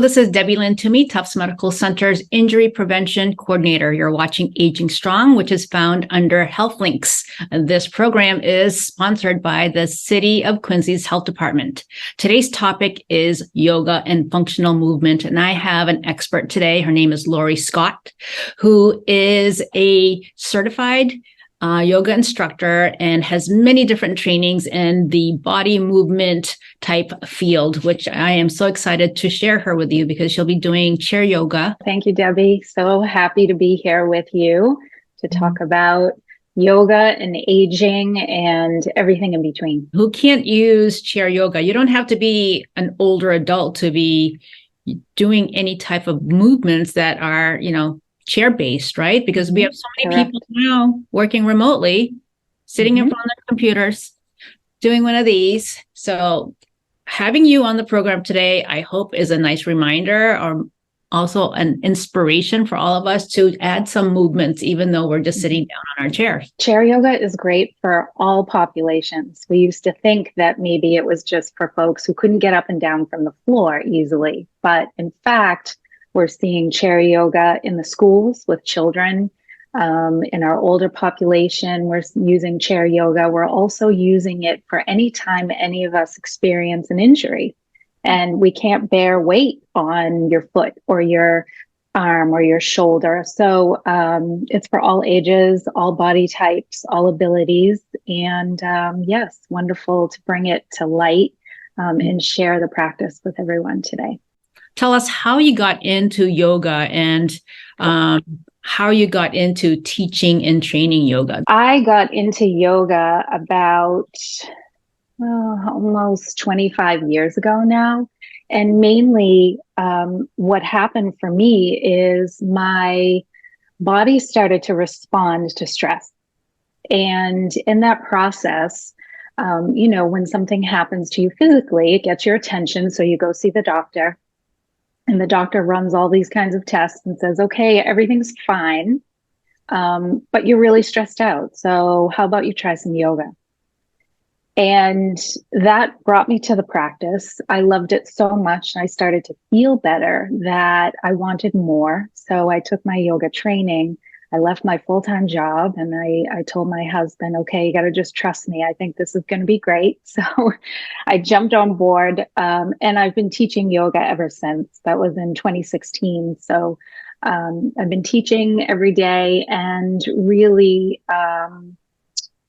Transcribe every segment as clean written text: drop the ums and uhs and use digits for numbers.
this is Debbie Lynn Toomey, Tufts Medical Center's Injury Prevention Coordinator. You're watching Aging Strong, which is found under Health Links. This program is sponsored by the City of Quincy's Health Department. Today's topic is yoga and functional movement, and I have an expert today. Her name is Lori Scott, who is a certified yoga instructor and has many different trainings in the body movement type field, which I am so excited to share her with you because she'll be doing chair yoga. Thank you, Debbie. So happy to be here with you to talk about yoga and aging and everything in between. Who can't use chair yoga? You don't have to be an older adult to be doing any type of movements that are, chair-based, right? Because we have so many people now working remotely, sitting in front of their computers, doing one of these. So having you on the program today, I hope is a nice reminder or also an inspiration for all of us to add some movements, even though we're just sitting down on our chairs. Chair yoga is great for all populations. We used to think that maybe it was just for folks who couldn't get up and down from the floor easily. But in fact, we're seeing chair yoga in the schools with children. In our older population, we're using chair yoga. We're also using it for any time any of us experience an injury and we can't bear weight on your foot or your arm or your shoulder. So it's for all ages, all body types, all abilities. And yes, wonderful to bring it to light and share the practice with everyone today. Tell us how you got into yoga and how you got into teaching and training yoga. I got into yoga about almost 25 years ago now. And mainly what happened for me is my body started to respond to stress. And in that process, when something happens to you physically, it gets your attention. So you go see the doctor. And the doctor runs all these kinds of tests and says, okay, everything's fine, but you're really stressed out. So how about you try some yoga? And that brought me to the practice. I loved it so much. And I started to feel better that I wanted more. So I took my yoga training. I left my full-time job and I told my husband, okay, you got to just trust me. I think this is going to be great. So I jumped on board and I've been teaching yoga ever since. That was in 2016. So I've been teaching every day and really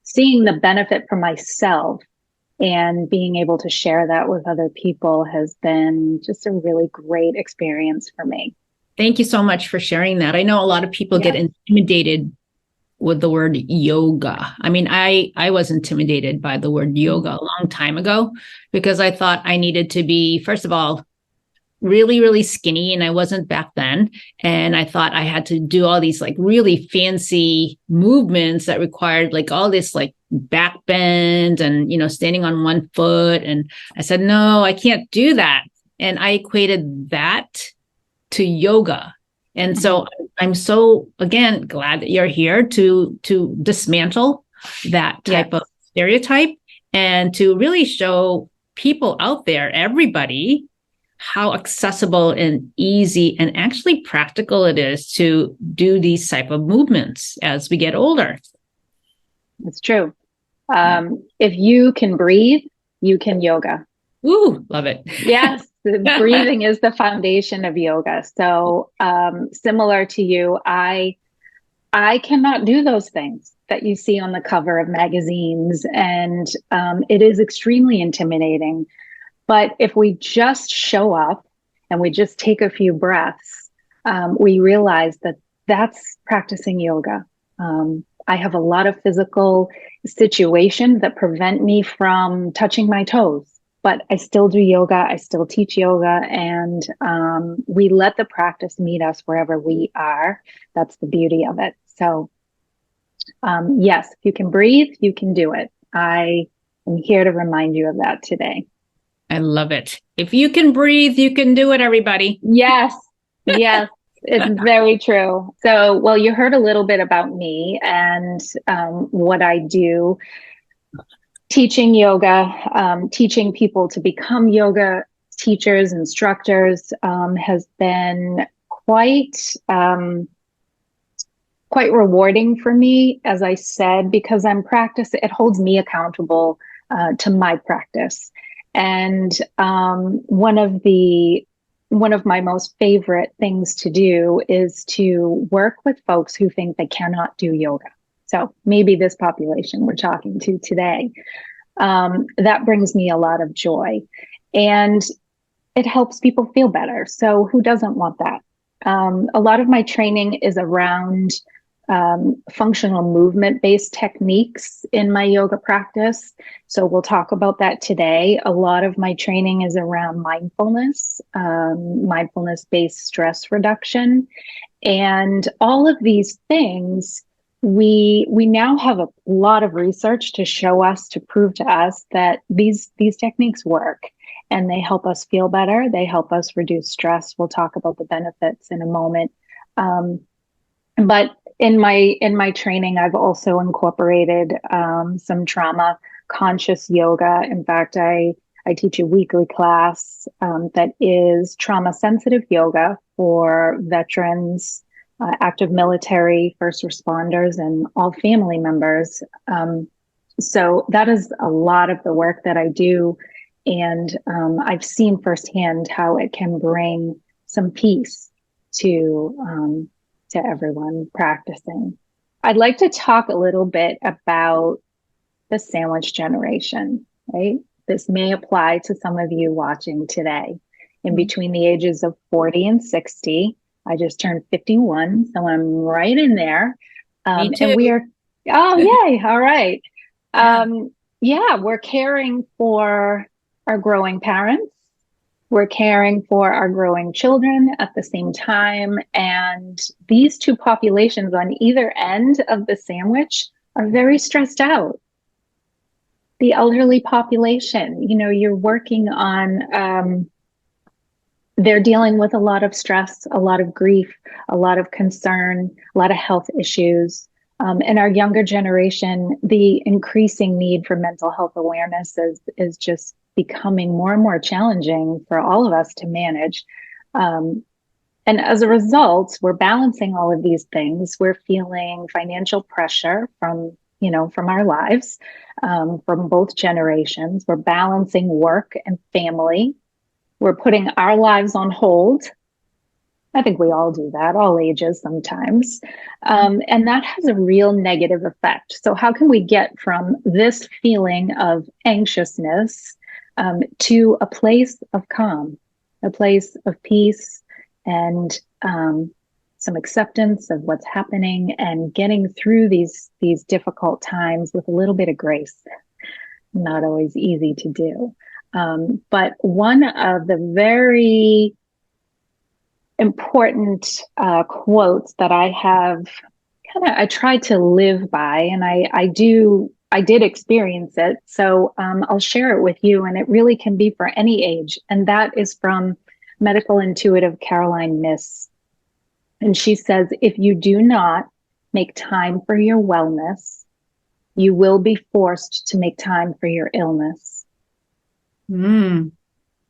seeing the benefit for myself and being able to share that with other people has been just a really great experience for me. Thank you so much for sharing that. I know a lot of people get intimidated with the word yoga. I mean, I was intimidated by the word yoga a long time ago because I thought I needed to be, first of all, really, really skinny. And I wasn't back then. And I thought I had to do all these like really fancy movements that required like all this like back bend and, standing on one foot. And I said, no, I can't do that. And I equated that to yoga. And so I'm so, again, glad that you're here to dismantle that type of stereotype and to really show people out there, everybody, how accessible and easy and actually practical it is to do these type of movements as we get older. It's true. If you can breathe, you can yoga. Ooh, love it. Yes. Breathing is the foundation of yoga. So similar to you, I cannot do those things that you see on the cover of magazines. And it is extremely intimidating. But if we just show up and we just take a few breaths, we realize that that's practicing yoga. I have a lot of physical situations that prevent me from touching my toes. But I still do yoga. I still teach yoga. And we let the practice meet us wherever we are. That's the beauty of it. So yes, if you can breathe, you can do it. I am here to remind you of that today. I love it. If you can breathe, you can do it, everybody. Yes. Yes. It's very true. So, well, you heard a little bit about me and what I do. Teaching yoga, teaching people to become yoga teachers, instructors, has been quite rewarding for me, as I said, because it holds me accountable to my practice. And one of my most favorite things to do is to work with folks who think they cannot do yoga. So maybe this population we're talking to today. That brings me a lot of joy. And it helps people feel better. So who doesn't want that? A lot of my training is around functional movement-based techniques in my yoga practice. So we'll talk about that today. A lot of my training is around mindfulness, mindfulness-based stress reduction. And all of these things, we now have a lot of research to show us, to prove to us that these techniques work. And they help us feel better. They help us reduce stress. We'll talk about the benefits in a moment. But in my training, I've also incorporated some trauma conscious yoga. In fact, I teach a weekly class that is trauma sensitive yoga for veterans, active military, first responders, and all family members. So that is a lot of the work that I do. And I've seen firsthand how it can bring some peace to everyone practicing. I'd like to talk a little bit about the sandwich generation, right? This may apply to some of you watching today. In between the ages of 40 and 60, I just turned 51, so I'm right in there. Me too. And we are, oh, yay, all right. Yeah. We're caring for our growing parents. We're caring for our growing children at the same time. And these two populations on either end of the sandwich are very stressed out. The elderly population, you're working on, they're dealing with a lot of stress, a lot of grief, a lot of concern, a lot of health issues. And our younger generation, the increasing need for mental health awareness is just becoming more and more challenging for all of us to manage. And as a result, we're balancing all of these things. We're feeling financial pressure from our lives, from both generations. We're balancing work and family. We're putting our lives on hold. I think we all do that, all ages sometimes. And that has a real negative effect. So how can we get from this feeling of anxiousness to a place of calm, a place of peace, and some acceptance of what's happening, and getting through these difficult times with a little bit of grace? Not always easy to do. But one of the very important quotes that I have I tried to live by, and I did experience it. So I'll share it with you, and it really can be for any age. And that is from medical intuitive Caroline Myss. And she says, if you do not make time for your wellness, you will be forced to make time for your illness.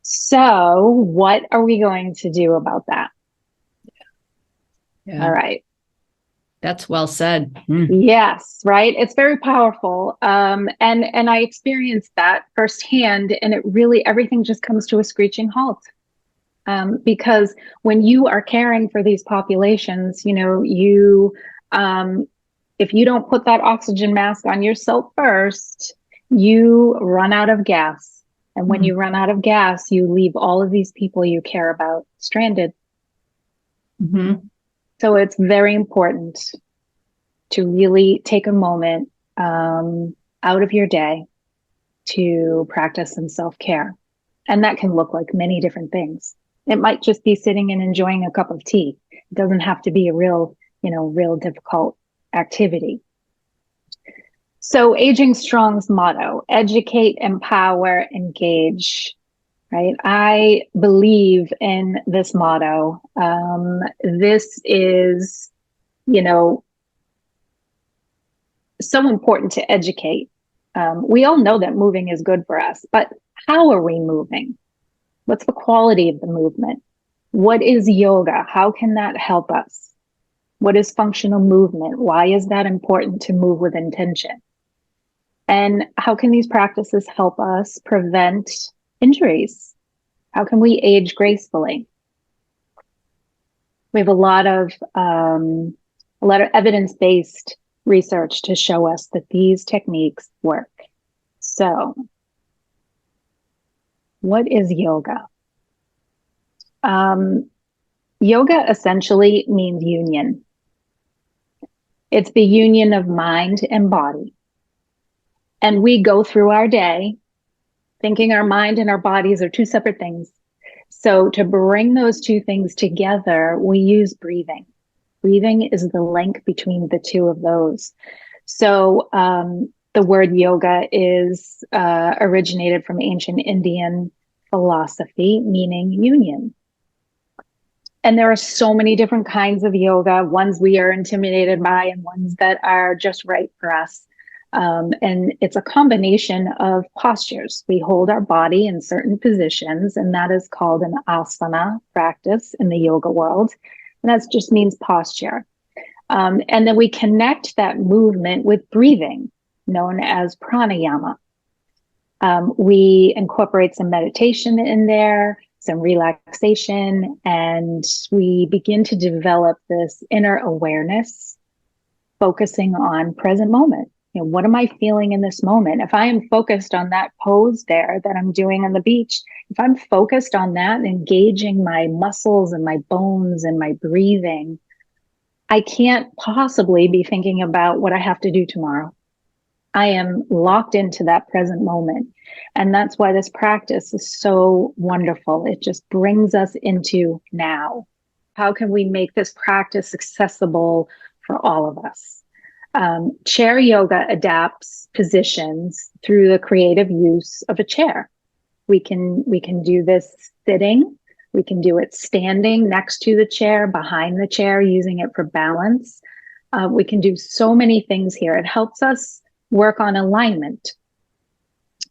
So what are we going to do about that? Yeah. All right. That's well said. Yes, right. It's very powerful. And I experienced that firsthand, and it really, everything just comes to a screeching halt. Because when you are caring for these populations, if you don't put that oxygen mask on yourself first, you run out of gas. And when you run out of gas, you leave all of these people you care about stranded. So it's very important to really take a moment out of your day to practice some self-care. And that can look like many different things. It might just be sitting and enjoying a cup of tea. It doesn't have to be a real difficult activity. So Aging Strong's motto: educate, empower, engage. Right? I believe in this motto. This is, so important to educate. We all know that moving is good for us, but how are we moving? What's the quality of the movement? What is yoga? How can that help us? What is functional movement? Why is that important to move with intention? And how can these practices help us prevent injuries? How can we age gracefully? We have a lot of evidence-based research to show us that these techniques work. So, what is yoga? Yoga essentially means union. It's the union of mind and body. And we go through our day thinking our mind and our bodies are two separate things. So to bring those two things together, we use breathing. Breathing is the link between the two of those. So the word yoga is originated from ancient Indian philosophy, meaning union. And there are so many different kinds of yoga, ones we are intimidated by and ones that are just right for us. And it's a combination of postures. We hold our body in certain positions, and that is called an asana practice in the yoga world. And that just means posture. And then we connect that movement with breathing, known as pranayama. We incorporate some meditation in there, some relaxation, and we begin to develop this inner awareness, focusing on present moment. What am I feeling in this moment? If I am focused on that pose there that I'm doing on the beach, if I'm focused on that and engaging my muscles and my bones and my breathing, I can't possibly be thinking about what I have to do tomorrow. I am locked into that present moment. And that's why this practice is so wonderful. It just brings us into now. How can we make this practice accessible for all of us? Chair yoga adapts positions through the creative use of a chair. We can do this sitting. We can do it standing next to the chair, behind the chair, using it for balance. We can do so many things here. It helps us work on alignment.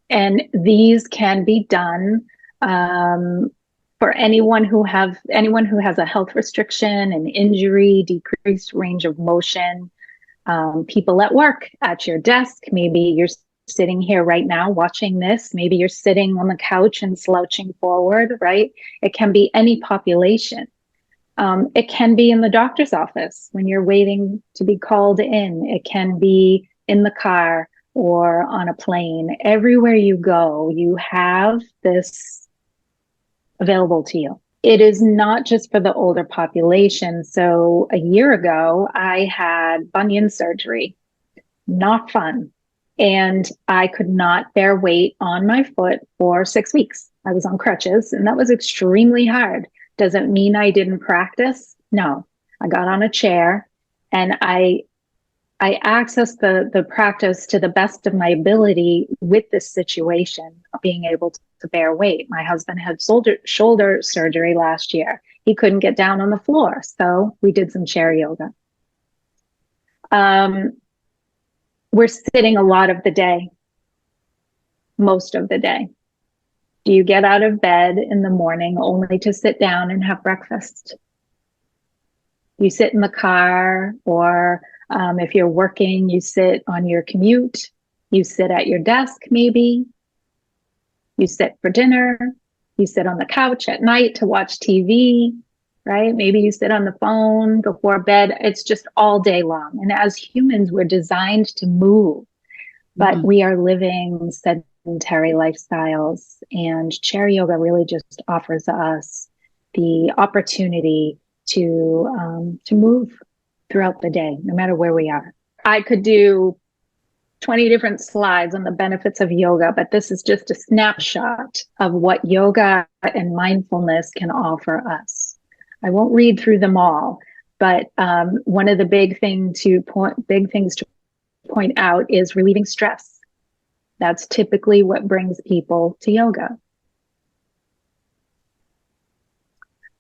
And these can be done for anyone who has a health restriction, an injury, decreased range of motion. People at work, at your desk, maybe you're sitting here right now watching this, maybe you're sitting on the couch and slouching forward, right? It can be any population. It can be in the doctor's office when you're waiting to be called in. It can be in the car or on a plane. Everywhere you go, you have this available to you. It is not just for the older population. So a year ago, I had bunion surgery. Not fun. And I could not bear weight on my foot for 6 weeks. I was on crutches, and that was extremely hard. Does it mean I didn't practice? No. I got on a chair and I accessed the practice to the best of my ability with this situation of being able to bear weight. My husband had shoulder surgery last year. He couldn't get down on the floor, so we did some chair yoga. We're sitting a lot of the day, most of the day. Do you get out of bed in the morning only to sit down and have breakfast? You sit in the car, or if you're working, you sit on your commute. You sit at your desk, maybe. You sit for dinner. You sit on the couch at night to watch TV, right? Maybe you sit on the phone before bed. It's just all day long. And as humans, we're designed to move, but we are living sedentary lifestyles. And chair yoga really just offers us the opportunity to move throughout the day, no matter where we are. I could do 20 different slides on the benefits of yoga, but this is just a snapshot of what yoga and mindfulness can offer us. I won't read through them all, but one of the big things to point out is relieving stress. That's typically what brings people to yoga.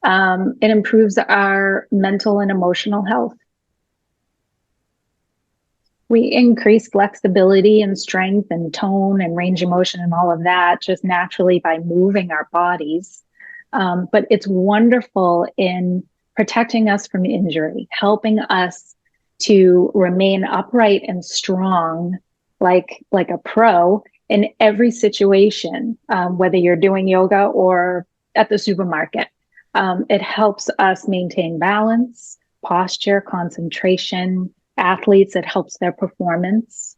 It improves our mental and emotional health. We increase flexibility and strength and tone and range of motion and all of that just naturally by moving our bodies. But it's wonderful in protecting us from injury, helping us to remain upright and strong, like a pro in every situation, whether you're doing yoga or at the supermarket. It helps us maintain balance, posture, concentration. Athletes, it helps their performance.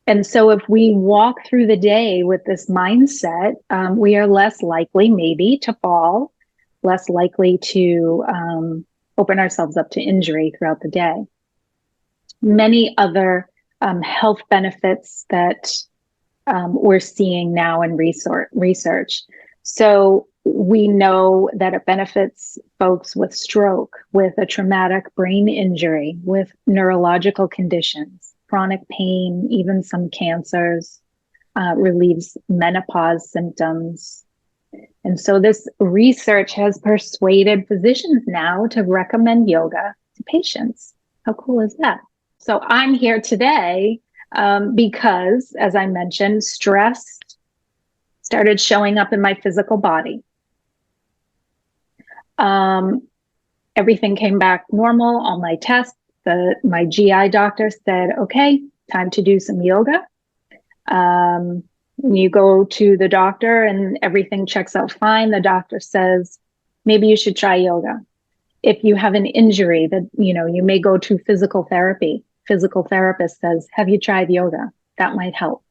And so if we walk through the day with this mindset, we are less likely maybe to fall, less likely to open ourselves up to injury throughout the day. Many other health benefits that we're seeing now in research. So we know that it benefits folks with stroke, with a traumatic brain injury, with neurological conditions, chronic pain, even some cancers, relieves menopause symptoms. And so this research has persuaded physicians now to recommend yoga to patients. How cool is that? So I'm here today because, as I mentioned, stress started showing up in my physical body. Everything came back normal, all my tests. My GI doctor said, okay, time to do some yoga. You go to the doctor and everything checks out fine. The doctor says, maybe you should try yoga. If you have an injury that, you may go to physical therapy. Physical therapist says, have you tried yoga? That might help.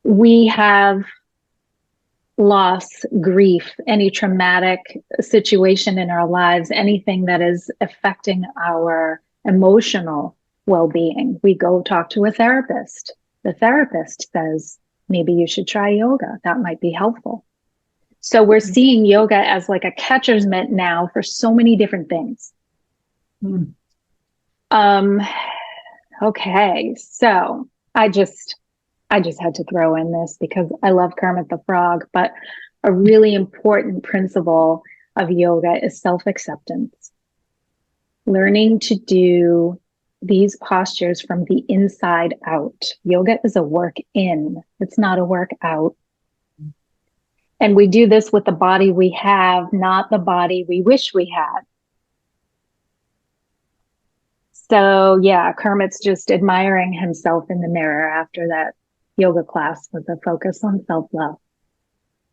We have loss, grief, any traumatic situation in our lives, anything that is affecting our emotional well-being. We go talk to a therapist. The therapist says, maybe you should try yoga. That might be helpful. So we're seeing yoga as like a catcher's mitt now for so many different things. Okay, so I just had to throw in this because I love Kermit the Frog, but a really important principle of yoga is self-acceptance. Learning to do these postures from the inside out. Yoga is a work in, it's not a work out. And we do this with the body we have, not the body we wish we had. So yeah, Kermit's just admiring himself in the mirror after that yoga class with a focus on self-love.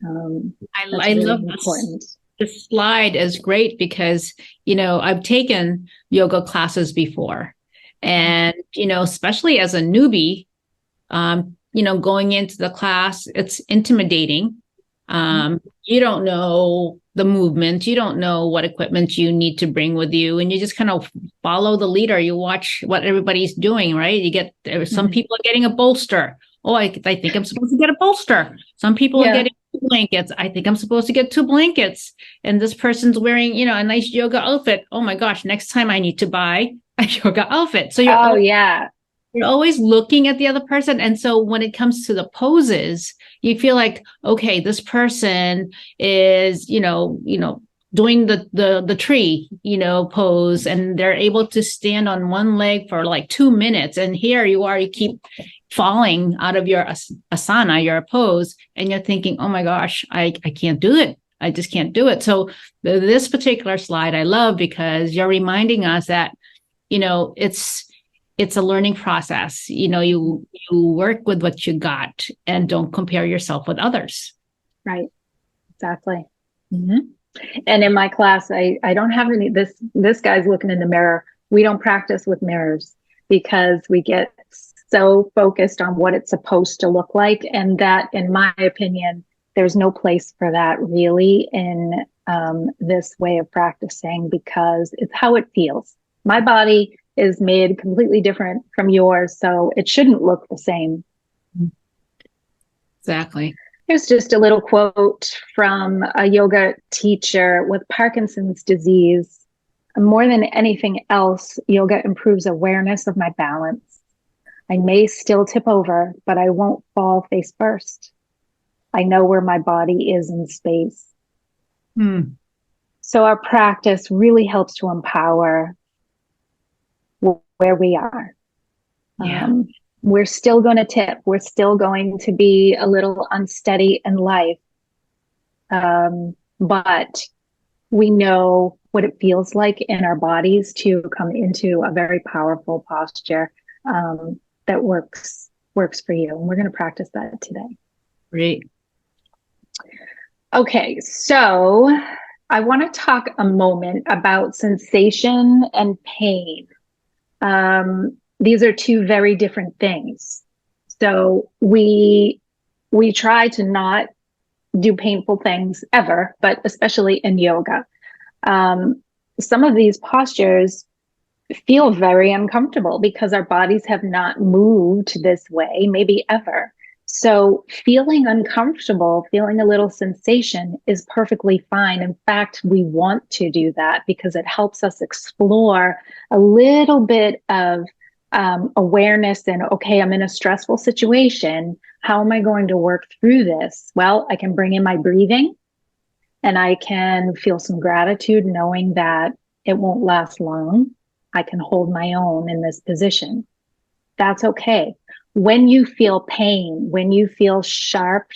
I really love important. this slide is great because, I've taken yoga classes before. And, especially as a newbie, going into the class, it's intimidating. You don't know the movement. You don't know what equipment you need to bring with you. And you just kind of follow the leader. You watch what everybody's doing, right? Some people are getting a bolster. Oh, I think I'm supposed to get a bolster. Some people are getting 2 blankets. I think I'm supposed to get 2 blankets. And this person's wearing, a nice yoga outfit. Oh my gosh, next time I need to buy a yoga outfit. So you're always looking at the other person. And so when it comes to the poses, you feel like, okay, this person is, doing the tree, pose, and they're able to stand on one leg for like 2 minutes. And here you are, you keep falling out of your asana, your pose, and you're thinking, oh my gosh, I can't do it. I just can't do it. So this particular slide I love because you're reminding us that, it's a learning process. You work with what you got and don't compare yourself with others. Right. Exactly. Mm-hmm. And in my class, I don't have any, this guy's looking in the mirror. We don't practice with mirrors because we get so focused on what it's supposed to look like. And that, in my opinion, there's no place for that really in this way of practicing because it's how it feels. My body is made completely different from yours, so it shouldn't look the same. Exactly. Here's just a little quote from a yoga teacher with Parkinson's disease. More than anything else, yoga improves awareness of my balance. I may still tip over, but I won't fall face first. I know where my body is in space. So our practice really helps to empower where we are. Yeah. We're still going to tip. We're still going to be a little unsteady in life. But we know what it feels like in our bodies to come into a very powerful posture that works for you. And we're going to practice that today. Great. Okay, so I want to talk a moment about sensation and pain. These are two very different things. So we try to not do painful things ever, but especially in yoga. Some of these postures feel very uncomfortable because our bodies have not moved this way, maybe ever. So feeling uncomfortable, feeling a little sensation is perfectly fine. In fact, we want to do that because it helps us explore a little bit of awareness and, okay, I'm in a stressful situation. How am I going to work through this? Well, I can bring in my breathing and I can feel some gratitude knowing that it won't last long. I can hold my own in this position. That's okay. When you feel pain, when you feel sharp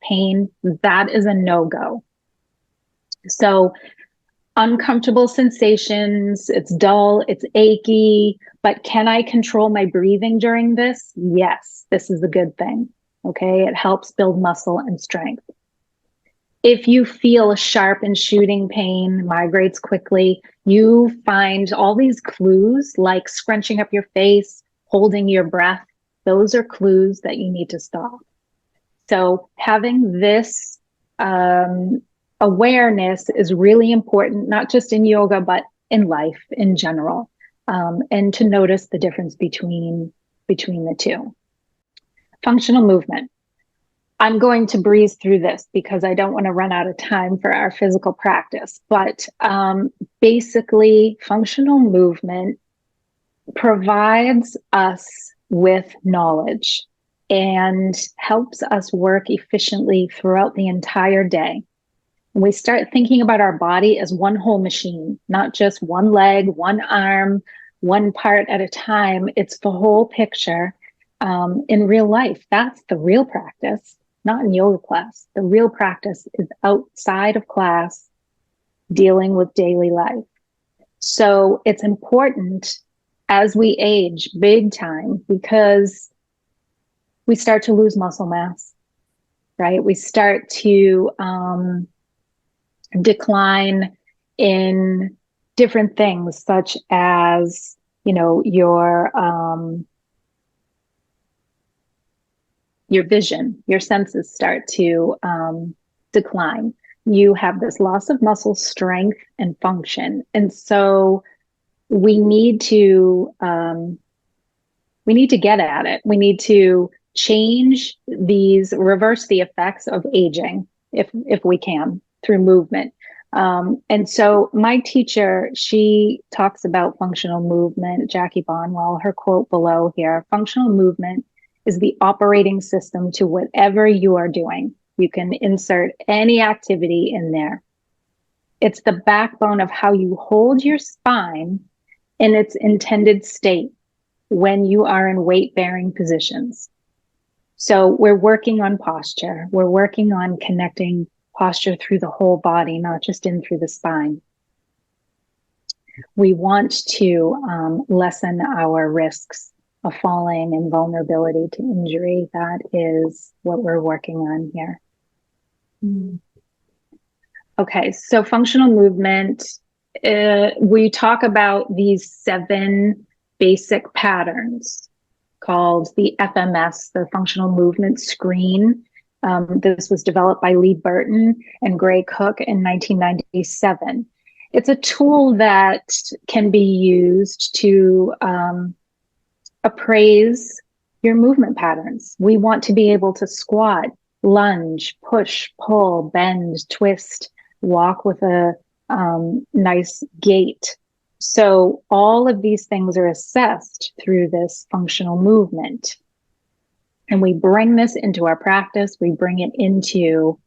pain, that is a no-go. So uncomfortable sensations, it's dull, it's achy, but can I control my breathing during this? Yes, this is a good thing. Okay, it helps build muscle and strength. If you feel sharp and shooting pain, migrates quickly, you find all these clues like scrunching up your face, holding your breath. Those are clues that you need to stop. So having this awareness is really important, not just in yoga, but in life in general, and to notice the difference between the two. Functional movement. I'm going to breeze through this because I don't want to run out of time for our physical practice. But basically, functional movement provides us with knowledge and helps us work efficiently throughout the entire day. When we start thinking about our body as one whole machine, not just one leg, one arm, one part at a time, it's the whole picture. In real life, that's the real practice. Not in yoga class. The real practice is outside of class, dealing with daily life. So it's important as we age big time because we start to lose muscle mass, right? We start to decline in different things such as, your vision, your senses start to decline. You have this loss of muscle strength and function. And so we need to get at it. We need to reverse the effects of aging if we can through movement. And so my teacher, she talks about functional movement, Jackie Bonwell, her quote below here, functional movement is the operating system to whatever you are doing. You can insert any activity in there. It's the backbone of how you hold your spine in its intended state when you are in weight-bearing positions. So we're working on posture. We're working on connecting posture through the whole body, not just in through the spine. We want to lessen our risks of falling and vulnerability to injury. That is what we're working on here. Okay, so functional movement, we talk about these 7 basic patterns called the FMS, the Functional Movement Screen. This was developed by Lee Burton and Gray Cook in 1997. It's a tool that can be used to appraise your movement patterns. We want to be able to squat, lunge, push, pull, bend, twist, walk with a nice gait. So all of these things are assessed through this functional movement. And we bring this into our practice. We bring it into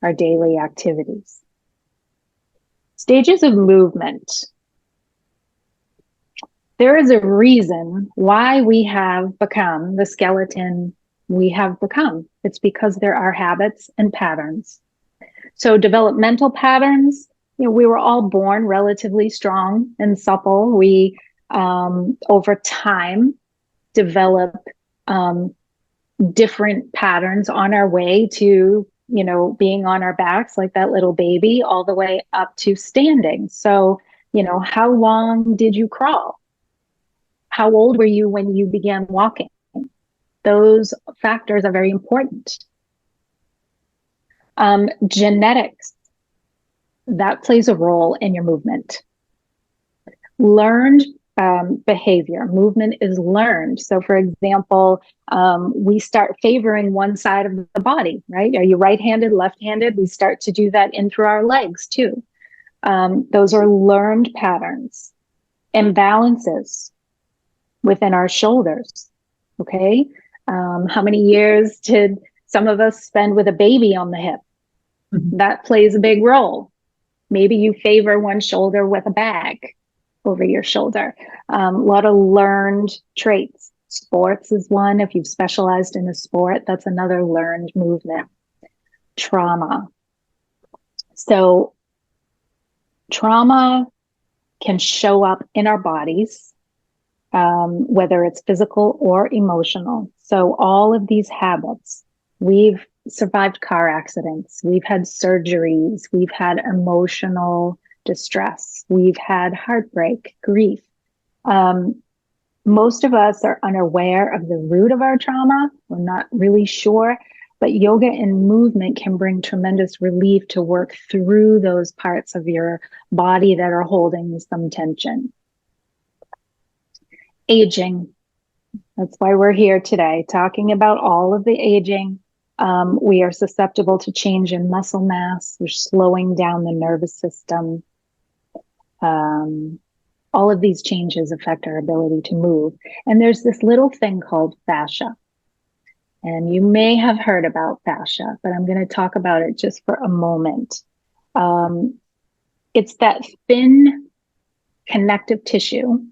our daily activities. Stages of movement. There is a reason why we have become the skeleton we have become. It's because there are habits and patterns. So developmental patterns, we were all born relatively strong and supple. We, over time, develop different patterns on our way to, being on our backs like that little baby, all the way up to standing. So, how long did you crawl? How old were you when you began walking? Those factors are very important. Genetics, that plays a role in your movement. Learned behavior, movement is learned. So for example, we start favoring one side of the body, right? Are you right-handed, left-handed? We start to do that in through our legs too. Those are learned patterns. Imbalances within our shoulders, okay? How many years did some of us spend with a baby on the hip? Mm-hmm. That plays a big role. Maybe you favor one shoulder with a bag over your shoulder. A lot of learned traits. Sports is one. If you've specialized in a sport, that's another learned movement. Trauma. So trauma can show up in our bodies, whether it's physical or emotional. So all of these habits, we've survived car accidents, we've had surgeries, we've had emotional distress, we've had heartbreak, grief. Most of us are unaware of the root of our trauma. We're not really sure, but yoga and movement can bring tremendous relief to work through those parts of your body that are holding some tension. Aging. That's why we're here today, talking about all of the aging. We are susceptible to change in muscle mass. We're slowing down the nervous system. All of these changes affect our ability to move. And there's this little thing called fascia. And you may have heard about fascia, but I'm going to talk about it just for a moment. It's that thin connective tissue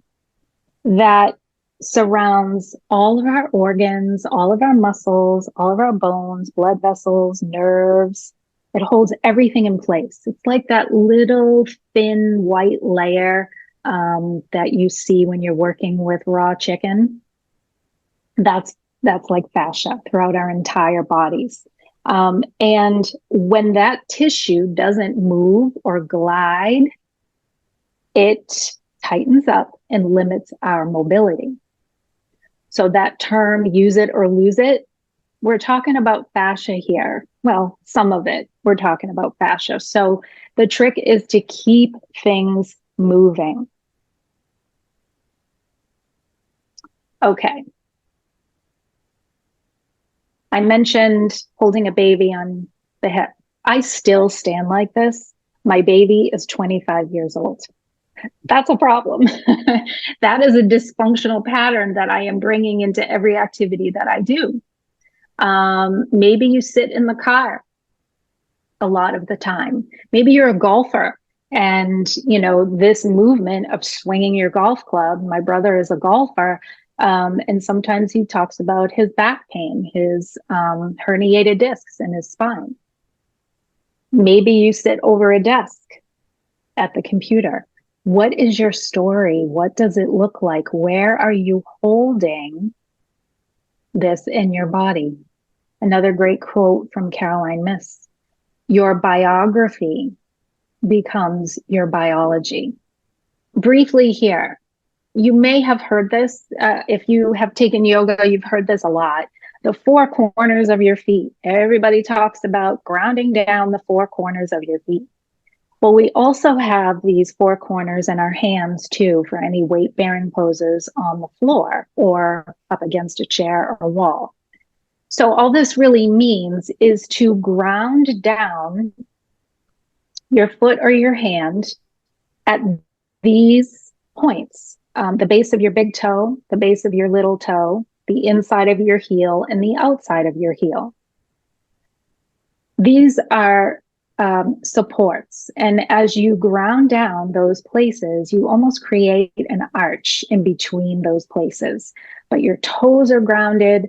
that surrounds all of our organs, all of our muscles, all of our bones, blood vessels, nerves. It holds everything in place. It's like that little thin white layer that you see when you're working with raw chicken. That's like fascia throughout our entire bodies. And when that tissue doesn't move or glide, it tightens up and limits our mobility. So that term, use it or lose it, we're talking about fascia here. Well, some of it, we're talking about fascia. So the trick is to keep things moving. Okay. I mentioned holding a baby on the hip. I still stand like this. My baby is 25 years old. That's a problem. That is a dysfunctional pattern that I am bringing into every activity that I do. Maybe you sit in the car a lot of the time. Maybe you're a golfer and, this movement of swinging your golf club, my brother is a golfer, and sometimes he talks about his back pain, his herniated discs in his spine. Maybe you sit over a desk at the computer. What is your story? What does it look like? Where are you holding this in your body? Another great quote from Caroline Myss: your biography becomes your biology. Briefly here, you may have heard this. If you have taken yoga, you've heard this a lot. The four corners of your feet. Everybody talks about grounding down the four corners of your feet. Well, we also have these four corners in our hands too, for any weight-bearing poses on the floor or up against a chair or a wall. So all this really means is to ground down your foot or your hand at these points, the base of your big toe, the base of your little toe, the inside of your heel, and the outside of your heel. These are supports. And as you ground down those places, you almost create an arch in between those places. But your toes are grounded.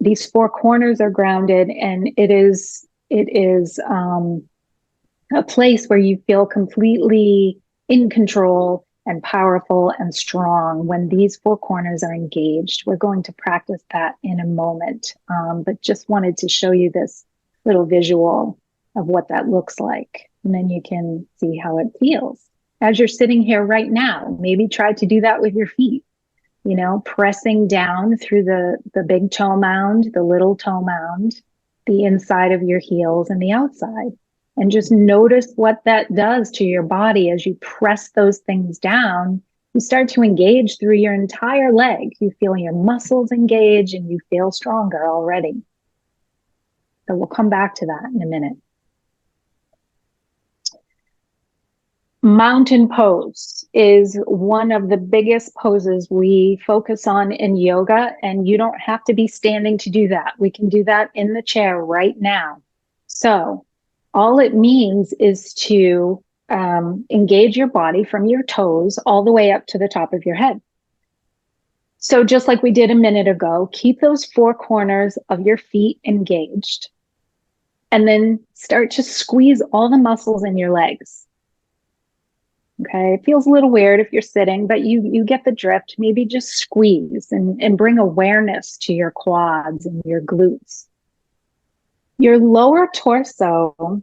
These four corners are grounded, and it is a place where you feel completely in control and powerful and strong when these four corners are engaged. We're going to practice that in a moment, but just wanted to show you this little visual of what that looks like. And then you can see how it feels. As you're sitting here right now, maybe try to do that with your feet, you know, pressing down through the big toe mound, the little toe mound, the inside of your heels and the outside. And just notice what that does to your body as you press those things down. You start to engage through your entire leg. You feel your muscles engage and you feel stronger already. So we'll come back to that in a minute. Mountain pose is one of the biggest poses we focus on in yoga, and you don't have to be standing to do that. We can do that in the chair right now. So all it means is to engage your body from your toes all the way up to the top of your head. So just like we did a minute ago, keep those four corners of your feet engaged, and then start to squeeze all the muscles in your legs. Okay, it feels a little weird if you're sitting, but you get the drift. Maybe just squeeze and bring awareness to your quads and your glutes. Your lower torso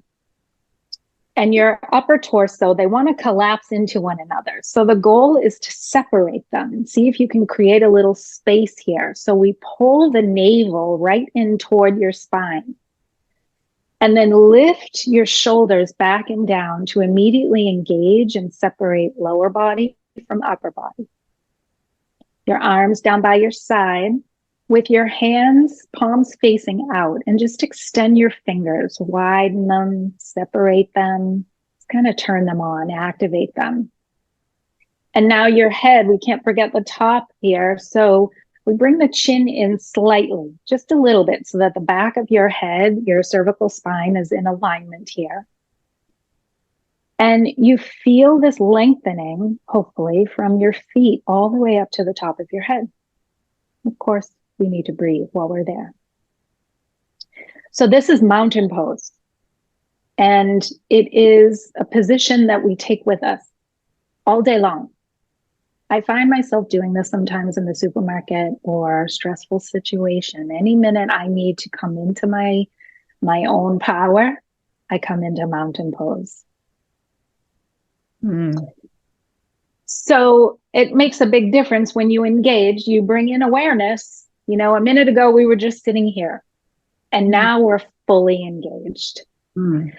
and your upper torso, they want to collapse into one another. So the goal is to separate them and see if you can create a little space here. So we pull the navel right in toward your spine. And then lift your shoulders back and down to immediately engage and separate lower body from upper body. Your arms down by your side with your hands, palms facing out, and just extend your fingers, widen them, separate them, just kind of turn them on, activate them. And now your head, we can't forget the top here. So we bring the chin in slightly, just a little bit, so that the back of your head, your cervical spine, is in alignment here. And you feel this lengthening, hopefully, from your feet all the way up to the top of your head. Of course, we need to breathe while we're there. So this is mountain pose. And it is a position that we take with us all day long. I find myself doing this sometimes in the supermarket or a stressful situation. Any minute I need to come into my own power, I come into mountain pose. So it makes a big difference when you engage, you bring in awareness. You know, a minute ago we were just sitting here, and now we're fully engaged. One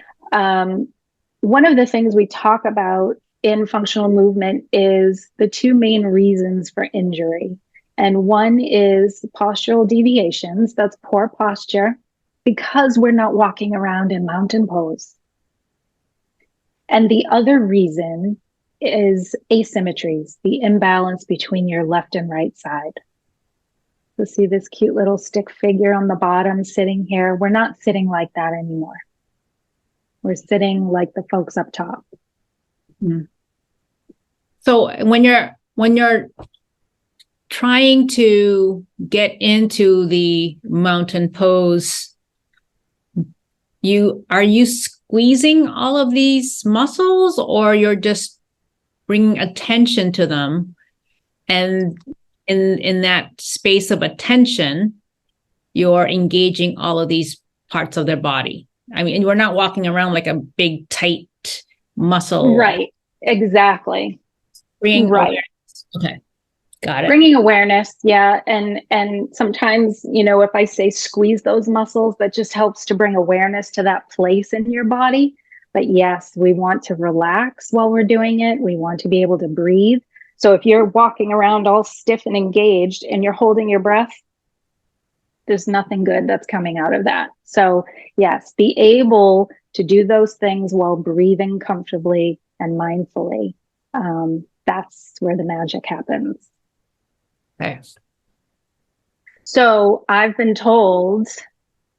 of the things we talk about in functional movement is the two main reasons for injury. And one is postural deviations. That's poor posture because we're not walking around in mountain pose. And the other reason is asymmetries, the imbalance between your left and right side. So see this cute little stick figure on the bottom sitting here. We're not sitting like that anymore. We're sitting like the folks up top. So when you're trying to get into the mountain pose, are you squeezing all of these muscles, or you're just bringing attention to them, and in that space of attention, you're engaging all of these parts of their body? I mean, we're not walking around like a big, tight muscle. Right. Exactly. Bringing right. awareness. Okay. Got it. Bringing awareness. Yeah. And sometimes, you know, if I say squeeze those muscles, that just helps to bring awareness to that place in your body. But yes, we want to relax while we're doing it. We want to be able to breathe. So if you're walking around all stiff and engaged and you're holding your breath, there's nothing good that's coming out of that. So yes, be able to do those things while breathing comfortably and mindfully. That's where the magic happens. Okay. So I've been told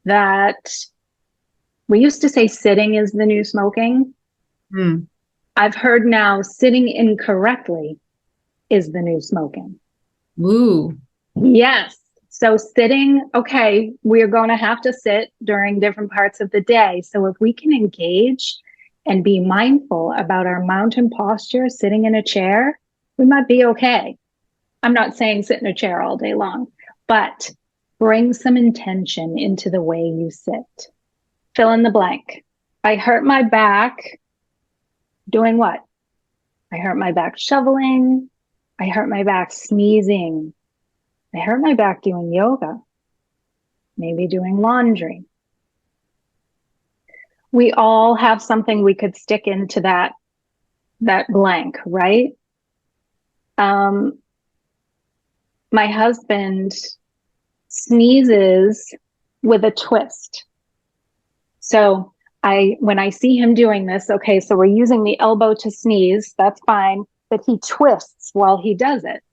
that We used to say sitting is the new smoking. Mm. I've heard now sitting incorrectly is the new smoking. Ooh. Yes. So sitting, okay, we're going to have to sit during different parts of the day. So if we can engage and be mindful about our mountain posture, sitting in a chair, we might be okay. I'm not saying sit in a chair all day long, but bring some intention into the way you sit. Fill in the blank. I hurt my back doing what? I hurt my back shoveling. I hurt my back sneezing. I hurt my back doing yoga, maybe doing laundry. We all have something we could stick into that blank, right? My husband sneezes with a twist. So when I see him doing this, okay, so we're using the elbow to sneeze, that's fine, but he twists while he does it.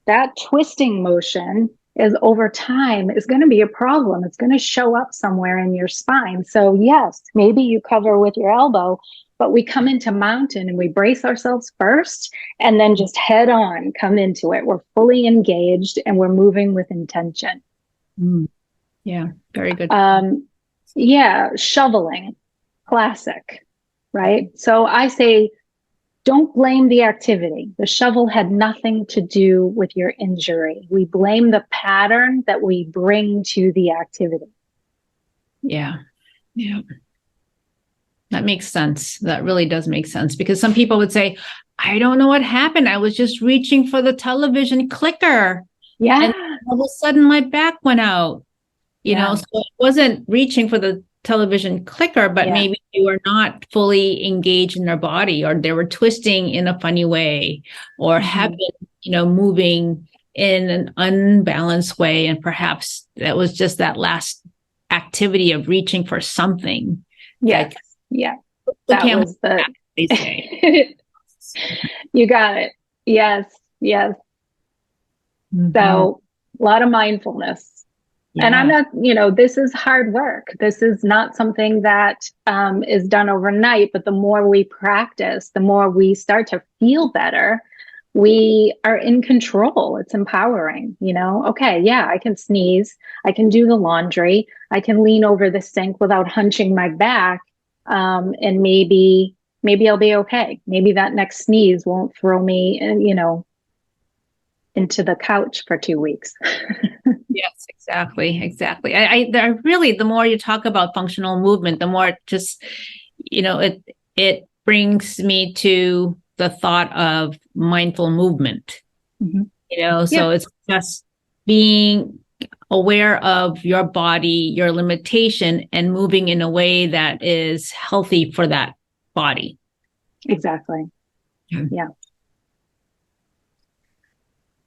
That twisting motion is over time is going to be a problem. It's going to show up somewhere in your spine. So yes, maybe you cover with your elbow, but we come into mountain and we brace ourselves first and then just head on come into it. We're fully engaged and we're moving with intention. Mm. Yeah, very good. Yeah, shoveling, classic, right? So I say, don't blame the activity. The shovel had nothing to do with your injury. We blame the pattern that we bring to the activity. Yeah. Yeah. That makes sense. That really does make sense, because some people would say, I don't know what happened. I was just reaching for the television clicker. Yeah. And all of a sudden my back went out, so it wasn't reaching for the television clicker, but maybe they were not fully engaged in their body, or they were twisting in a funny way, or have been, moving in an unbalanced way. And perhaps that was just that last activity of reaching for something. Yes. Yeah. That was the, they say. You got it. Yes. Yes. Mm-hmm. So a lot of mindfulness. Yeah. And I'm not, this is hard work. This is not something that is done overnight, but the more we practice, the more we start to feel better. We are in control. It's empowering, okay, yeah, I can sneeze. I can do the laundry. I can lean over the sink without hunching my back. And maybe I'll be okay. Maybe that next sneeze won't throw me, into the couch for 2 weeks. Yes, exactly. I really, the more you talk about functional movement, the more it just, it brings me to the thought of mindful movement. Mm-hmm. So it's just being aware of your body, your limitation, and moving in a way that is healthy for that body. Exactly. Yeah.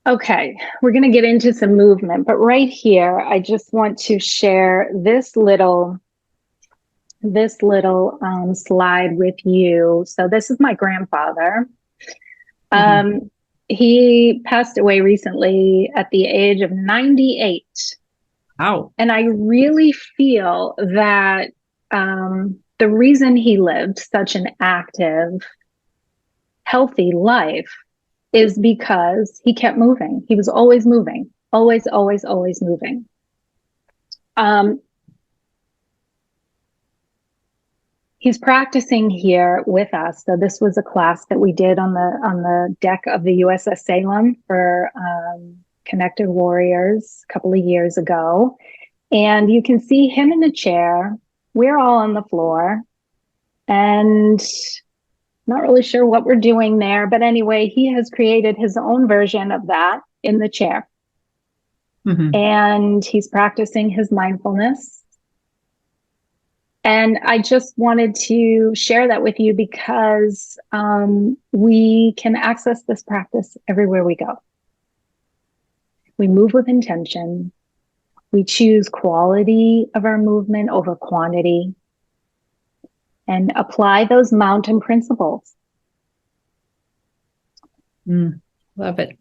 Okay, we're going to get into some movement, but right here, I just want to share this little slide with you. So this is my grandfather. Mm-hmm. He passed away recently at the age of 98. Wow. And I really feel that the reason he lived such an active, healthy life is because he kept moving. He was always moving, always, always, always moving. He's practicing here with us. So this was a class that we did on the deck of the USS Salem for Connected Warriors a couple of years ago. And you can see him in the chair. We're all on the floor. And not really sure what we're doing there, but anyway, he has created his own version of that in the chair. Mm-hmm. And he's practicing his mindfulness. And I just wanted to share that with you because we can access this practice everywhere we go. We move with intention. We choose quality of our movement over quantity. And apply those mountain principles. Love it.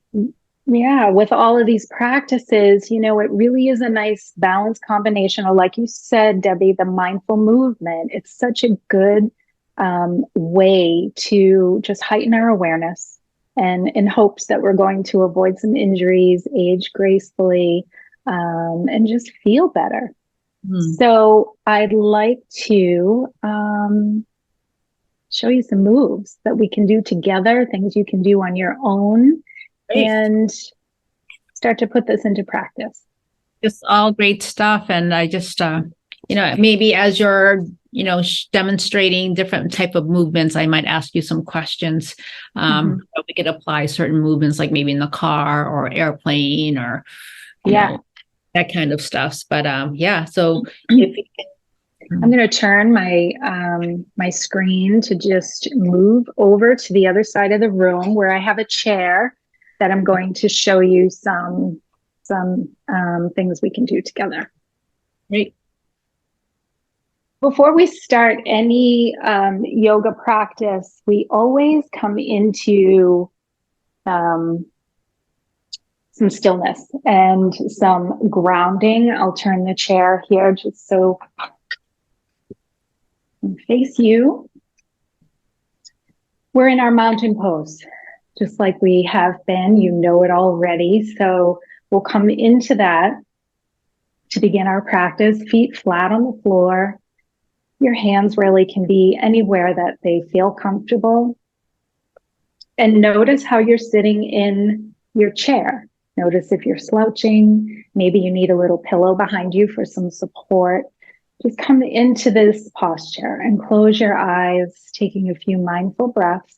Yeah, with all of these practices, you know, it really is a nice balanced combination of, like you said, Debbie, the mindful movement. It's such a good way to just heighten our awareness and in hopes that we're going to avoid some injuries, age gracefully, and just feel better. Hmm. So I'd like to show you some moves that we can do together, things you can do on your own, Great. and start to put this into practice. Just all great stuff. And I just, maybe as you're, demonstrating different type of movements, I might ask you some questions. Mhm. We could apply certain movements, like maybe in the car or airplane or, Yeah. that kind of stuff. But yeah, so if I'm going to turn my my screen to just move over to the other side of the room where I have a chair that I'm going to show you some things we can do together. great. Before we start any yoga practice, we always come into um, some stillness and some grounding. I'll turn the chair here just so I can face you. We're in our mountain pose, just like we have been. You know it already. So we'll come into that to begin our practice. Feet flat on the floor. Your hands really can be anywhere that they feel comfortable. And notice how you're sitting in your chair. Notice if you're slouching. Maybe you need a little pillow behind you for some support. Just come into this posture and close your eyes, taking a few mindful breaths.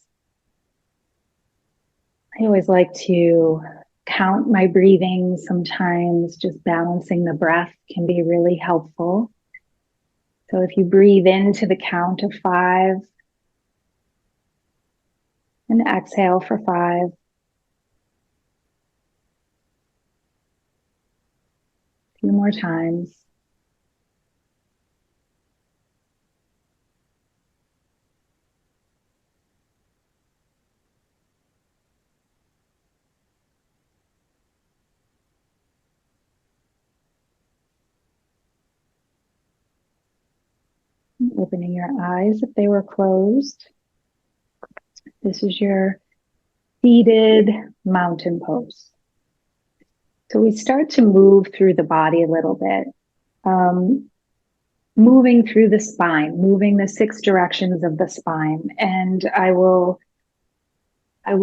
I always like to count my breathing. Sometimes just balancing the breath can be really helpful. So if you breathe into the count of 5 and exhale for 5. A few more times. Opening your eyes if they were closed. This is your seated mountain pose. So we start to move through the body a little bit, moving through the spine, moving the 6 directions of the spine. And I will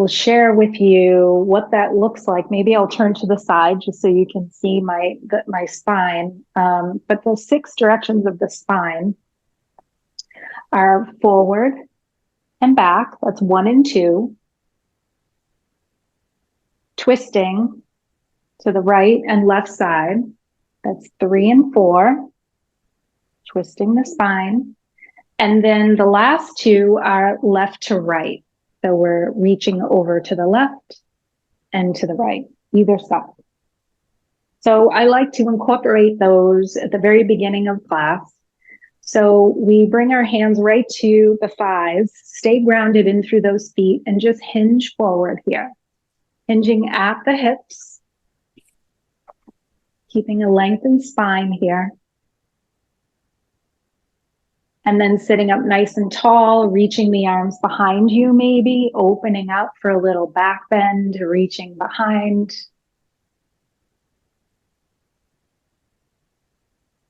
share with you what that looks like. Maybe I'll turn to the side just so you can see my spine. But the 6 directions of the spine are forward and back. That's 1 and 2. Twisting to the right and left side. That's 3 and 4. Twisting the spine. And then the last 2 are left to right. So we're reaching over to the left and to the right, either side. So I like to incorporate those at the very beginning of class. So we bring our hands right to the thighs, stay grounded in through those feet, and just hinge forward here. Hinging at the hips, keeping a lengthened spine here. And then sitting up nice and tall, reaching the arms behind you maybe, opening up for a little back bend, reaching behind.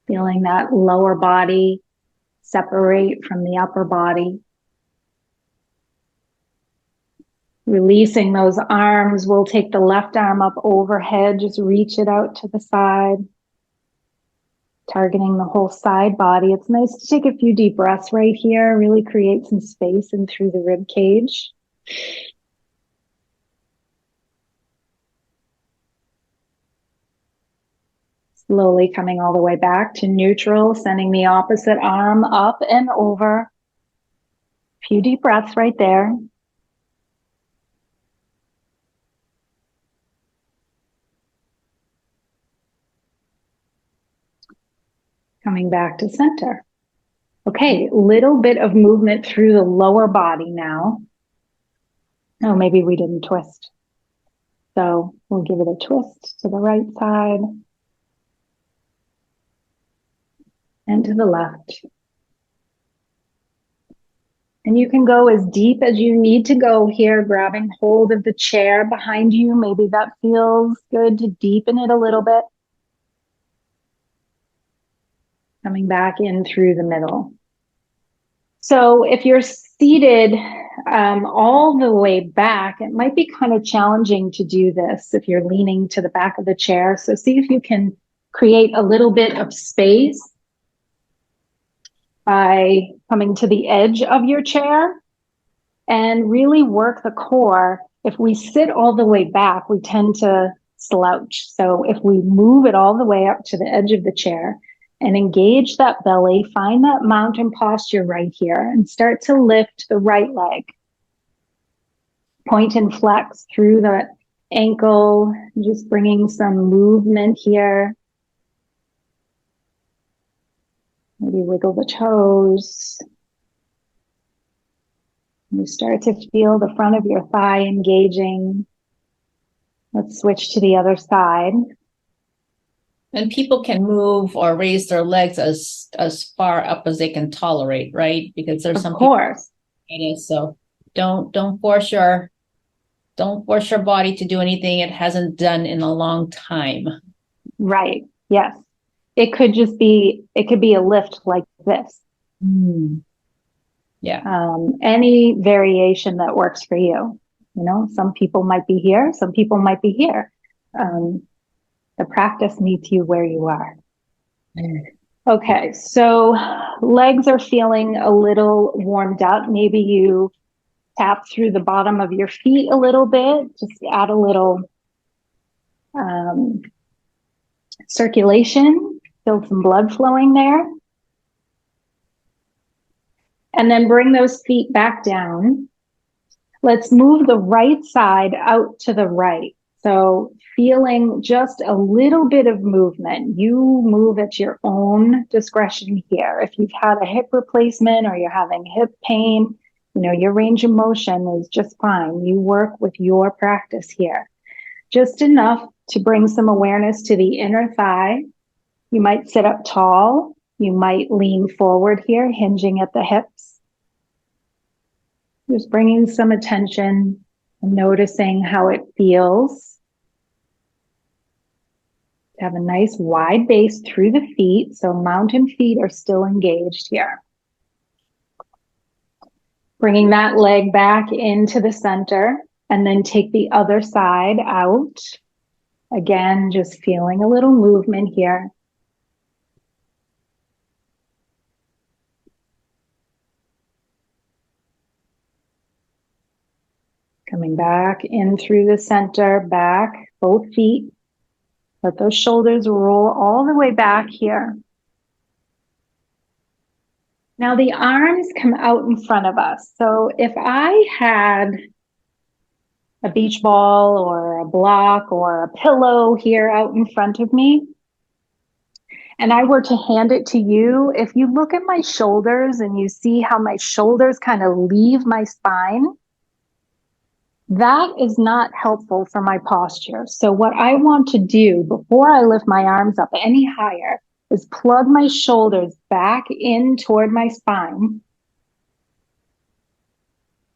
Feeling that lower body separate from the upper body. Releasing those arms, we'll take the left arm up overhead, just reach it out to the side. Targeting the whole side body. It's nice to take a few deep breaths right here, really create some space in through the rib cage. Slowly coming all the way back to neutral, sending the opposite arm up and over. A few deep breaths right there. Coming back to center. Okay, little bit of movement through the lower body now. Oh, maybe we didn't twist. So we'll give it a twist to the right side and to the left. And you can go as deep as you need to go here, grabbing hold of the chair behind you. Maybe that feels good to deepen it a little bit. Coming back in through the middle. So if you're seated all the way back, it might be kind of challenging to do this if you're leaning to the back of the chair. So see if you can create a little bit of space by coming to the edge of your chair and really work the core. If we sit all the way back, we tend to slouch. So if we move it all the way up to the edge of the chair and engage that belly, find that mountain posture right here and start to lift the right leg. Point and flex through the ankle, just bringing some movement here. Maybe wiggle the toes. You start to feel the front of your thigh engaging. Let's switch to the other side. And people can move or raise their legs as far up as they can tolerate, right? Because there's some Of course. people, so don't force your body to do anything it hasn't done in a long time. Right. Yes. It could be a lift like this. Yeah. Any variation that works for you. You know, some people might be here, some people might be here. The practice meets you where you are. Okay, so legs are feeling a little warmed up. Maybe you tap through the bottom of your feet a little bit, just add a little circulation, feel some blood flowing there. And then bring those feet back down. Let's move the right side out to the right. So feeling just a little bit of movement. You move at your own discretion here. If you've had a hip replacement or you're having hip pain, you know, your range of motion is just fine. You work with your practice here. Just enough to bring some awareness to the inner thigh. You might sit up tall. You might lean forward here, hinging at the hips. Just bringing some attention and noticing how it feels. Have a nice wide base through the feet, so mountain feet are still engaged here. Bringing that leg back into the center and then take the other side out. Again, just feeling a little movement here. Coming back in through the center, back, both feet. Let those shoulders roll all the way back here. Now the arms come out in front of us. So if I had a beach ball or a block or a pillow here out in front of me, and I were to hand it to you, if you look at my shoulders and you see how my shoulders kind of leave my spine, that is not helpful for my posture. So what I want to do before I lift my arms up any higher is plug my shoulders back in toward my spine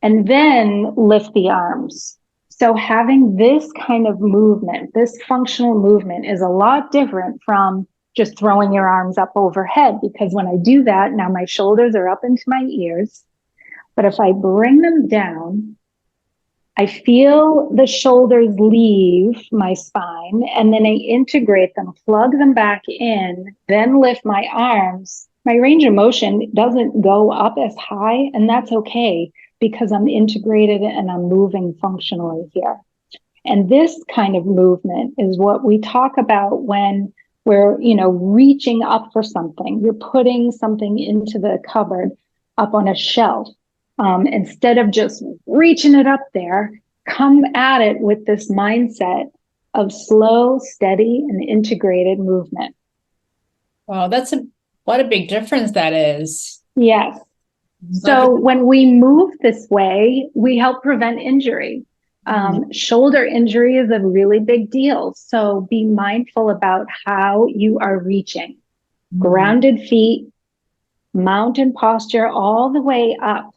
and then lift the arms. So having this kind of movement, this functional movement, is a lot different from just throwing your arms up overhead, because when I do that, now my shoulders are up into my ears. But if I bring them down, I feel the shoulders leave my spine, and then I integrate them, plug them back in, then lift my arms. My range of motion doesn't go up as high, and that's okay because I'm integrated and I'm moving functionally here. And this kind of movement is what we talk about when we're, reaching up for something. You're putting something into the cupboard up on a shelf. Instead of just reaching it up there, come at it with this mindset of slow, steady, and integrated movement. Wow, what a big difference that is. Yes. So when we move this way, we help prevent injury. Shoulder injury is a really big deal. So be mindful about how you are reaching. Grounded feet, mountain posture all the way up.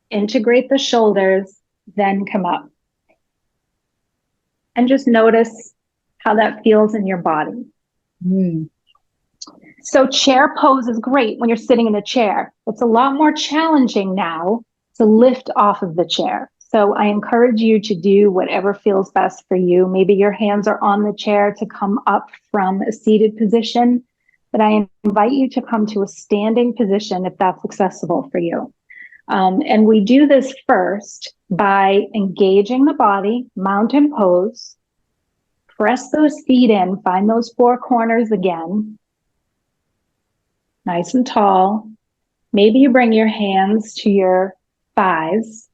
Integrate the shoulders, then come up. And just notice how that feels in your body. So chair pose is great when you're sitting in a chair. It's a lot more challenging now to lift off of the chair. So I encourage you to do whatever feels best for you. Maybe your hands are on the chair to come up from a seated position, but I invite you to come to a standing position if that's accessible for you. And we do this first by engaging the body, mountain pose, press those feet in, find those four corners again, nice and tall. Maybe you bring your hands to your thighs.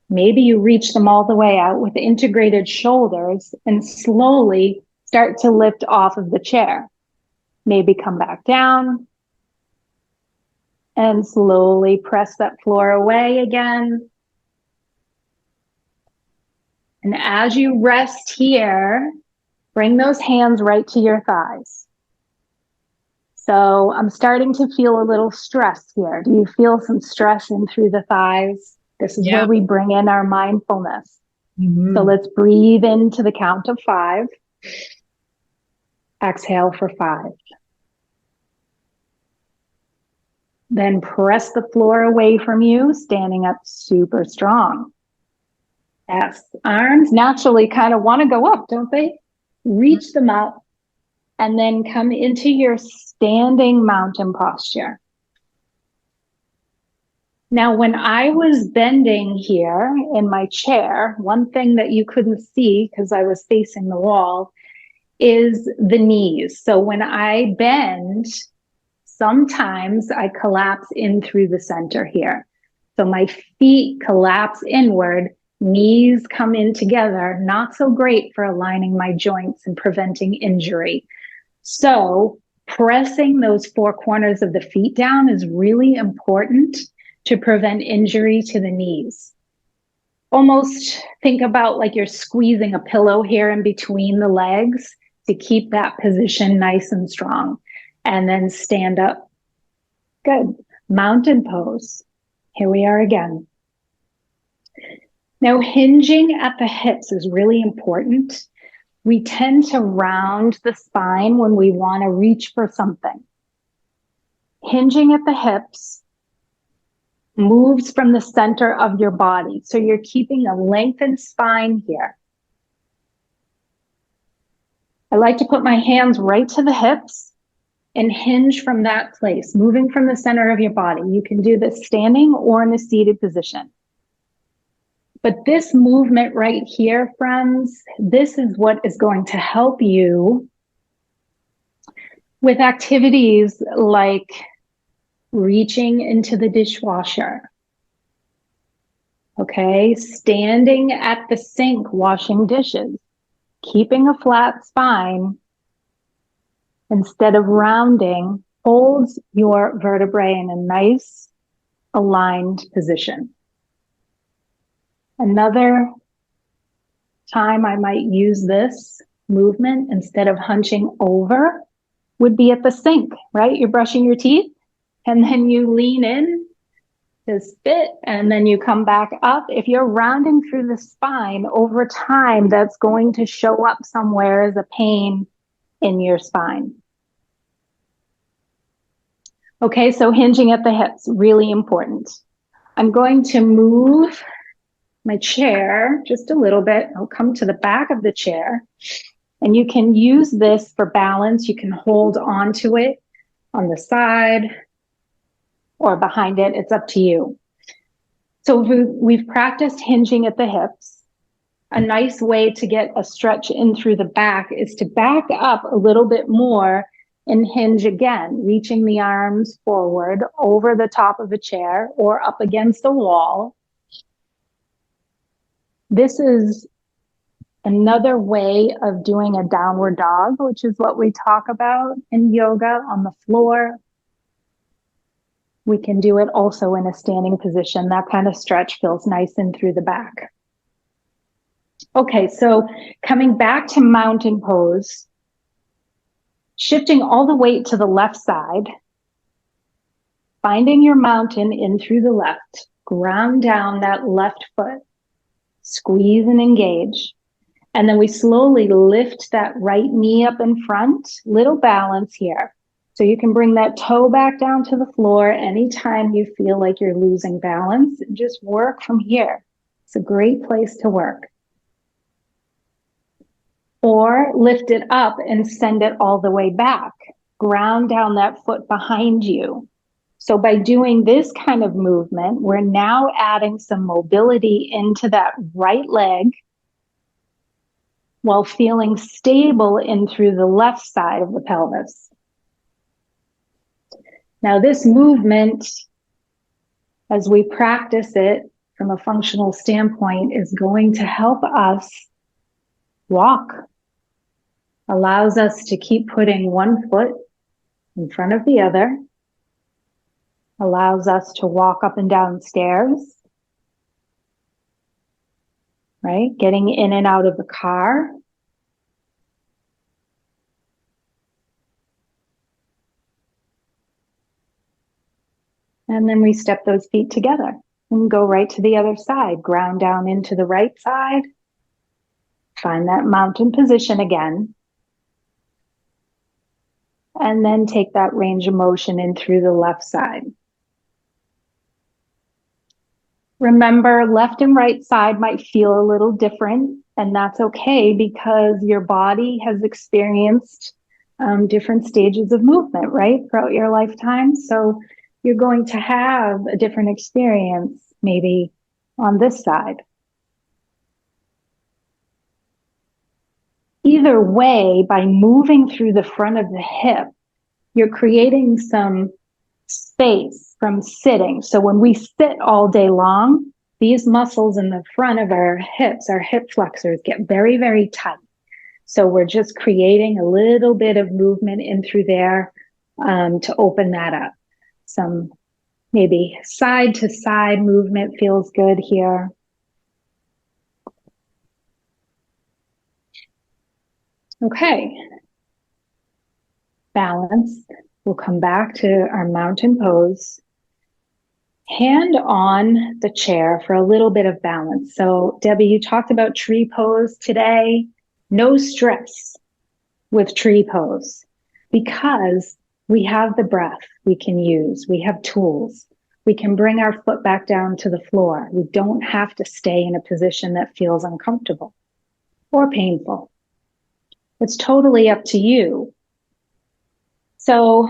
Maybe you reach them all the way out with integrated shoulders and slowly start to lift off of the chair. Maybe come back down and slowly press that floor away again. And as you rest here, bring those hands right to your thighs. So I'm starting to feel a little stress here. Do you feel some stress in through the thighs? This is where we bring in our mindfulness. So let's breathe into the count of 5. Exhale for 5. Then press the floor away from you, standing up super strong. Yes, arms naturally kind of want to go up, don't they? Reach them up and then come into your standing mountain posture. Now, when I was bending here in my chair, one thing that you couldn't see because I was facing the wall is the knees. So when I bend, sometimes I collapse in through the center here. So my feet collapse inward, knees come in together, not so great for aligning my joints and preventing injury. So pressing those four corners of the feet down is really important to prevent injury to the knees. Almost think about like you're squeezing a pillow here in between the legs to keep that position nice and strong. And then stand up. Good. Mountain pose. Here we are again. Now, hinging at the hips is really important. We tend to round the spine when we want to reach for something. Hinging at the hips moves from the center of your body. So you're keeping a lengthened spine here. I like to put my hands right to the hips and hinge from that place, moving from the center of your body. You can do this standing or in a seated position. But this movement right here, friends, this is what is going to help you with activities like reaching into the dishwasher. Okay, standing at the sink, washing dishes, keeping a flat spine instead of rounding, holds your vertebrae in a nice aligned position. Another time I might use this movement instead of hunching over would be at the sink, right? You're brushing your teeth and then you lean in to spit and then you come back up. If you're rounding through the spine over time, that's going to show up somewhere as a pain in your spine. Okay, so hinging at the hips, really important. I'm going to move my chair just a little bit. I'll come to the back of the chair and you can use this for balance. You can hold onto it on the side or behind it. It's up to you. So we've practiced hinging at the hips. A nice way to get a stretch in through the back is to back up a little bit more and hinge again, reaching the arms forward over the top of a chair or up against a wall. This is another way of doing a downward dog, which is what we talk about in yoga on the floor. We can do it also in a standing position. That kind of stretch feels nice in through the back. Okay, so coming back to mountain pose, shifting all the weight to the left side, finding your mountain in through the left, ground down that left foot, squeeze and engage. And then we slowly lift that right knee up in front, little balance here. So you can bring that toe back down to the floor anytime you feel like you're losing balance. Just work from here. It's a great place to work. Or lift it up and send it all the way back. Ground down that foot behind you. So by doing this kind of movement, we're now adding some mobility into that right leg while feeling stable in through the left side of the pelvis. Now, this movement, as we practice it from a functional standpoint, is going to help us walk, allows us to keep putting one foot in front of the other, allows us to walk up and down stairs, right? Getting in and out of the car. And then we step those feet together and go right to the other side. Ground down into the right side. Find that mountain position again. And then take that range of motion in through the left side. Remember, left and right side might feel a little different, and that's okay because your body has experienced different stages of movement, right, throughout your lifetime. So you're going to have a different experience maybe on this side. Either way, by moving through the front of the hip, you're creating some space from sitting. So when we sit all day long, these muscles in the front of our hips, our hip flexors, get very, very tight. So we're just creating a little bit of movement in through there to open that up. Some maybe side to side movement feels good here. Okay. Balance. We'll come back to our mountain pose. Hand on the chair for a little bit of balance. So Debbie, you talked about tree pose today. No stress with tree pose because we have the breath we can use. We have tools. We can bring our foot back down to the floor. We don't have to stay in a position that feels uncomfortable or painful. It's totally up to you. So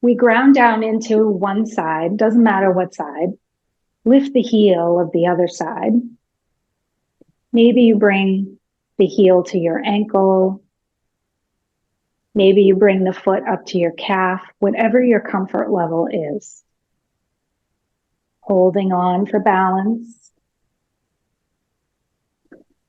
we ground down into one side, doesn't matter what side. Lift the heel of the other side. Maybe you bring the heel to your ankle. Maybe you bring the foot up to your calf, whatever your comfort level is. Holding on for balance.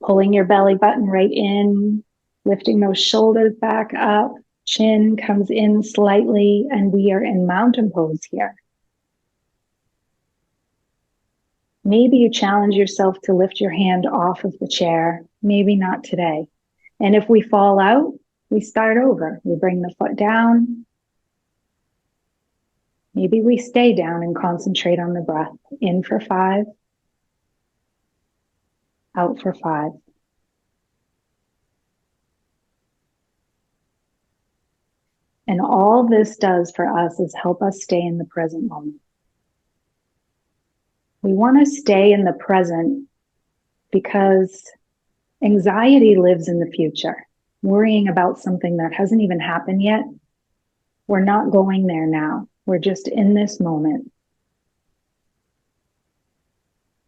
Pulling your belly button right in, lifting those shoulders back up. Chin comes in slightly, and we are in mountain pose here. Maybe you challenge yourself to lift your hand off of the chair. Maybe not today. And if we fall out, we start over. We bring the foot down. Maybe we stay down and concentrate on the breath. In for 5. Out for 5. And all this does for us is help us stay in the present moment. We want to stay in the present because anxiety lives in the future. Worrying about something that hasn't even happened yet. We're not going there now. We're just in this moment.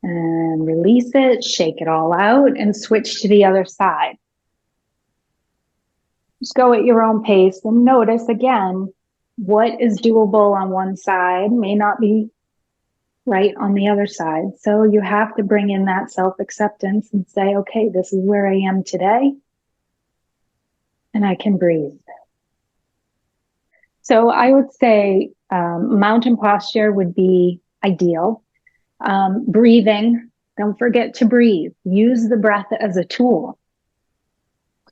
And release it, shake it all out, and switch to the other side. Just go at your own pace and notice again, what is doable on one side may not be right on the other side. So you have to bring in that self-acceptance and say, okay, this is where I am today, and I can breathe. So I would say mountain posture would be ideal. Breathing, Don't forget to breathe. Use the breath as a tool.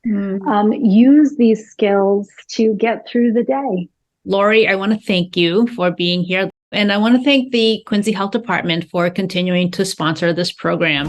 Use these skills to get through the day. Lori, I want to thank you for being here. And I want to thank the Quincy Health Department for continuing to sponsor this program.